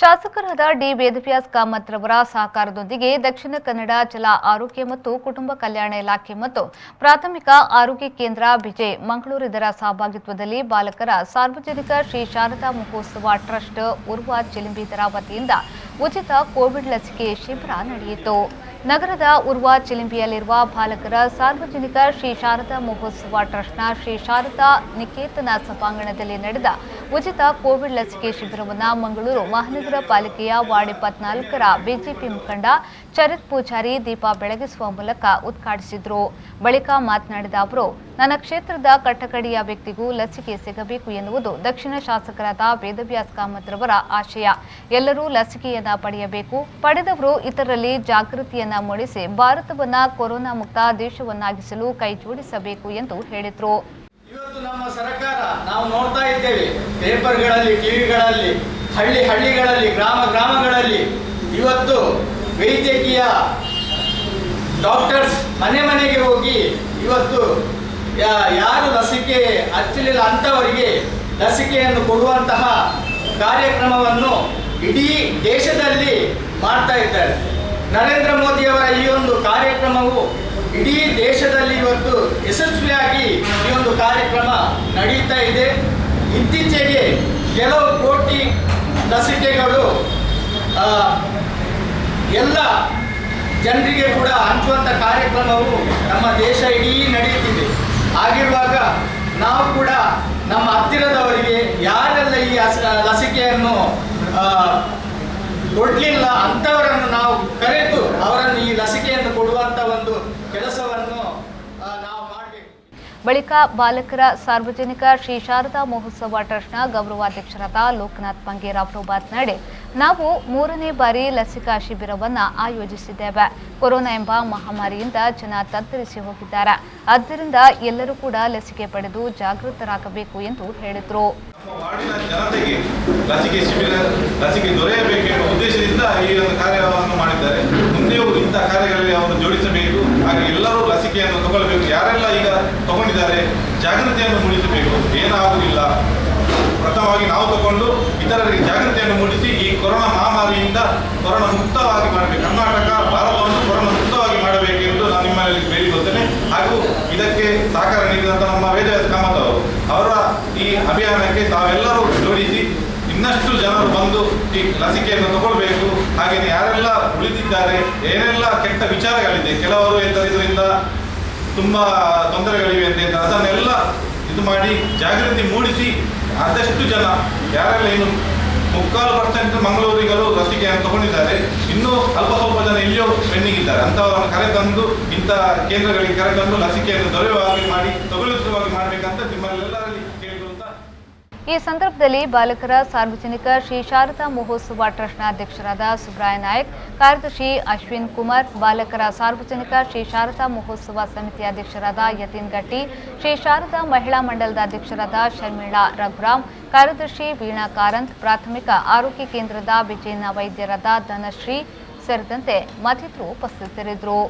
ಶಾಸಕರಾದ ಡಿ ವೇದವ್ಯಾಸ್ ಕಾಮತ್ ರವರ ಸಹಕಾರದೊಂದಿಗೆ ದಕ್ಷಿಣ ಕನ್ನಡ ಜಲ ಆರೋಗ್ಯ ಮತ್ತು ಕುಟುಂಬ ಕಲ್ಯಾಣ ಇಲಾಖೆ ಮತ್ತು ಪ್ರಾಥಮಿಕ ಆರೋಗ್ಯ ಕೇಂದ್ರ ಬಿಜೆ ಮಂಗಳೂರು ಇದರ ಸಹಭಾಗಿತ್ವದಲ್ಲಿ ಬಾಲಕರ ಸಾರ್ವಜನಿಕ ಶ್ರೀ ಶಾರದಾ ಮಹೋತ್ಸವ ಟ್ರಸ್ಟ್ ಉರ್ವ ಚಿಲಿಂಬಿ ಇದರ ವತಿಯಿಂದ ಉಚಿತ ಕೋವಿಡ್ ಲಸಿಕೆ ಶಿಬಿರ ನಡೆಯಿತು. ನಗರದ ಉರ್ವ ಚಿಲಿಂಬಿಯಲ್ಲಿರುವ ಬಾಲಕರ ಸಾರ್ವಜನಿಕ ಶ್ರೀ ಶಾರದಾ ಮಹೋತ್ಸವ ಟ್ರಸ್ಟ್ನ ಶ್ರೀ ಶಾರದಾ ನಿಕೇತನ ಸಭಾಂಗಣದಲ್ಲಿ ನಡೆದ ಉಚಿತ ಕೋವಿಡ್ ಲಸಿಕೆ ಶಿಬಿರವನ್ನು ಮಂಗಳೂರು ಮಹಾನಗರ ಪಾಲಿಕೆಯ ವಾರ್ಡ್ 24ರ ಬಿಜೆಪಿ ಮುಖಂಡ ಚರಿತ್ ಪೂಜಾರಿ ದೀಪ ಬೆಳಗಿಸುವ ಮೂಲಕ ಉದ್ಘಾಟಿಸಿದರು. ಬಳಿಕ ಮಾತನಾಡಿದ ಅವರು, ನನ್ನ ಕ್ಷೇತ್ರದ ಕಟ್ಟಕಡೆಯ ವ್ಯಕ್ತಿಗೂ ಲಸಿಕೆ ಸಿಗಬೇಕು ಎನ್ನುವುದು ದಕ್ಷಿಣ ಶಾಸಕರಾದ ವೇದವ್ಯಾಸ್ ಕಾಮತ್ ರವರ ಆಶಯ. ಎಲ್ಲರೂ ಲಸಿಕೆಯನ್ನ ಪಡೆಯಬೇಕು, ಪಡೆದವರು ಇತರರಲ್ಲಿ ಜಾಗೃತಿಯನ್ನ ಮೂಡಿಸಿ ಭಾರತವನ್ನ ಕೊರೋನಾ ಮುಕ್ತ ದೇಶವನ್ನಾಗಿಸಲು ಕೈಜೋಡಿಸಬೇಕು ಎಂದು ಹೇಳಿದರು. ಇವತ್ತು ನಮ್ಮ ಸರ್ಕಾರ ನಾವು ನೋಡ್ತಾ ಇದ್ದೇವೆ, ಪೇಪರ್ಗಳಲ್ಲಿ, ಟಿವಿಗಳಲ್ಲಿ, ಹಳ್ಳಿಗಳಲ್ಲಿ, ಗ್ರಾಮಗಳಲ್ಲಿ ಇವತ್ತು ವೈದ್ಯಕೀಯ ಡಾಕ್ಟರ್ಸ್ ಮನೆಗೆ ಹೋಗಿ ಇವತ್ತು ಯಾರು ಲಸಿಕೆ ಹಚ್ಚಲಿಲ್ಲ ಅಂಥವರಿಗೆ ಲಸಿಕೆಯನ್ನು ಕೊಡುವಂತಹ ಕಾರ್ಯಕ್ರಮವನ್ನು ಇಡೀ ದೇಶದಲ್ಲಿ ಮಾಡ್ತಾ ಇದ್ದಾರೆ. ನರೇಂದ್ರ ಮೋದಿಯವರ ಈ ಒಂದು ಕಾರ್ಯಕ್ರಮವು ಇಡೀ ದೇಶದಲ್ಲಿ ಇವತ್ತು ಯಶಸ್ವಿಯಾಗಿ ಈ ಒಂದು ಕಾರ್ಯಕ್ರಮ ನಡೆಯುತ್ತಾ ಇದೆ. ಇತ್ತೀಚೆಗೆ ಕೆಲವು ಕೋಟಿ ಲಸಿಕೆಗಳು ಎಲ್ಲ ಜನರಿಗೆ ಕೂಡ ಹಂಚುವಂಥ ಕಾರ್ಯಕ್ರಮವು ನಮ್ಮ ದೇಶ ಇಡೀ ನಡೆಯುತ್ತಿದೆ. ಆಗಿರುವಾಗ ನಾವು ಕೂಡ ನಮ್ಮ ಹತ್ತಿರದವರಿಗೆ ಯಾರೆಲ್ಲ ಈ ಲಸಿಕೆಯನ್ನು ಕೊಡಲಿಲ್ಲ ಅಂಥವರನ್ನು ನಾವು ಕರೆದು ಅವರನ್ನು ಈ ಲಸಿಕೆಯನ್ನು ಕೊಡುವಂಥ ಒಂದು ಕೆಲಸವನ್ನು ನಾವು ಮಾಡಬೇಕು. ಬಳಿಕ ಬಾಲಕರ ಸಾರ್ವಜನಿಕ ಶ್ರೀ ಶಾರದಾ ಮಹೋತ್ಸವ ಟ್ರಸ್ಟ್ನ ಗೌರವಾಧ್ಯಕ್ಷರಾದ ಲೋಕನಾಥ್ ಪಂಗೇರ್ ಅವರು ಮಾತನಾಡಿ, ನಾವು 3ನೇ ಬಾರಿ ಲಸಿಕಾ ಶಿಬಿರವನ್ನು ಆಯೋಜಿಸಿದ್ದೇವೆ. ಕೊರೋನಾ ಎಂಬ ಮಹಾಮಾರಿಯಿಂದ ಜನ ತತ್ತರಿಸಿ ಹೋಗಿದ್ದಾರೆ. ಆದ್ದರಿಂದ ಎಲ್ಲರೂ ಕೂಡ ಲಸಿಕೆ ಪಡೆದು ಜಾಗೃತರಾಗಬೇಕು ಎಂದು ಹೇಳಿದರು. ವಾರ್ಡಿನ ಜನತೆಗೆ ಲಸಿಕೆ ದೊರೆಯಬೇಕೆಂಬ ಉದ್ದೇಶದಿಂದ ಈ ಒಂದು ಕಾರ್ಯವನ್ನು ಮಾಡಿದ್ದಾರೆ. ಮುಂದೆಯೂ ಇಂಥ ಕಾರ್ಯಗಳಲ್ಲಿ ಅವರು ಜೋಡಿಸಬೇಕು. ಹಾಗೆ ಎಲ್ಲರೂ ಲಸಿಕೆಯನ್ನು ತಗೊಳ್ಬೇಕು. ಯಾರೆಲ್ಲ ಈಗ ತಗೊಂಡಿದ್ದಾರೆ ಜಾಗೃತಿಯನ್ನು ಮೂಡಿಸಬೇಕು. ಏನಾಗುವುದಿಲ್ಲ, ಪ್ರಥಮವಾಗಿ ನಾವು ತಗೊಂಡು ಇತರರಿಗೆ ಜಾಗೃತಿಯನ್ನು ಮೂಡಿಸಿ ಈ ಕೊರೋನಾ ಮಹಾಮಾರಿಯಿಂದ ಕೊರೋನಾ ಮುಕ್ತವಾಗಿ ಮಾಡಬೇಕು. ಕರ್ನಾಟಕ ಭಾರತವನ್ನು ಕೊರೋನಾ ಮುಕ್ತವಾಗಿ ಮಾಡಬೇಕೆಂದು ನಾನು ನಿಮ್ಮಲ್ಲಿ ಬೇಡಿಕೊಳ್ತೇನೆ. ಹಾಗೂ ಇದಕ್ಕೆ ಸಹಕಾರ ನೀಡಿದಂಥ ನಮ್ಮ ವೇದವ್ಯಾಸ್ ಕಾಮತ್ ಅವರ ಈ ಅಭಿಯಾನಕ್ಕೆ ತಾವೆಲ್ಲರೂ ಜೋಡಿಸಿ ಇನ್ನಷ್ಟು ಜನರು ಬಂದು ಈ ಲಸಿಕೆಯನ್ನು ತಗೊಳ್ಬೇಕು. ಹಾಗೆಯೇ ಯಾರೆಲ್ಲ ಉಳಿದಿದ್ದಾರೆ, ಏನೆಲ್ಲ ಕೆಟ್ಟ ವಿಚಾರಗಳಿದೆ, ಕೆಲವರು ಇದರಿಂದ ತುಂಬ ತೊಂದರೆಗಳಿವೆ ಅಂತ ಅದನ್ನೆಲ್ಲ ಇದು ಮಾಡಿ ಜಾಗೃತಿ ಮೂಡಿಸಿ ಆದಷ್ಟು ಜನ ಯಾರೆಲ್ಲ ಇನ್ನು 3% ಮಂಗಳೂರಿಗರು ಲಸಿಕೆಯನ್ನು ತಗೊಂಡಿದ್ದಾರೆ, ಇನ್ನೂ ಅಲ್ಪ ಸ್ವಲ್ಪ ಜನ ಎಲ್ಲಿಯೋ ಪೆಂಡಿಂಗ್ ಇದ್ದಾರೆ, ಅಂಥವರನ್ನು ಕರೆತಂದು ಇಂಥ ಕೇಂದ್ರಗಳಿಗೆ ಕರೆತಂದು ಲಸಿಕೆಯನ್ನು ದೊರೆಯುವ ಹಾಗೆ ಮಾಡಿ ತಗೊಳಿಸುವಾಗಿ ಮಾಡಬೇಕಂತ ನಿಮ್ಮಲ್ಲೆಲ್ಲರಲ್ಲಿ ಕೇಳಿಕೊಳ್ಳುತ್ತಾ. ಈ ಸಂದರ್ಭದಲ್ಲಿ ಬಾಲಕರ ಸಾರ್ವಜನಿಕ ಶ್ರೀ ಶಾರದಾ ಮಹೋತ್ಸವ ಟ್ರಸ್ಟ್ನ ಅಧ್ಯಕ್ಷರಾದ ಸುಬ್ರಾಯ ನಾಯಕ್, ಕಾರ್ಯದರ್ಶಿ ಅಶ್ವಿನ್ ಕುಮಾರ್, ಬಾಲಕರ ಸಾರ್ವಜನಿಕ ಶ್ರೀ ಶಾರದಾ ಮಹೋತ್ಸವ ಸಮಿತಿ ಅಧ್ಯಕ್ಷರಾದ ಯತೀನ್ ಗಟ್ಟಿ, ಶ್ರೀ ಶಾರದಾ ಮಹಿಳಾ ಮಂಡಲದ ಅಧ್ಯಕ್ಷರಾದ ಶರ್ಮಿಳಾ ರಘುರಾಮ್, ಕಾರ್ಯದರ್ಶಿ ವೀಣಾ ಕಾರಂತ್, ಪ್ರಾಥಮಿಕ ಆರೋಗ್ಯ ಕೇಂದ್ರದ ವಿಜಯನ ವೈದ್ಯರಾದ ಧನಶ್ರೀ ಸೇರಿದಂತೆ ಮತ್ತಿತರರು ಉಪಸ್ಥಿತರಿದ್ದರು.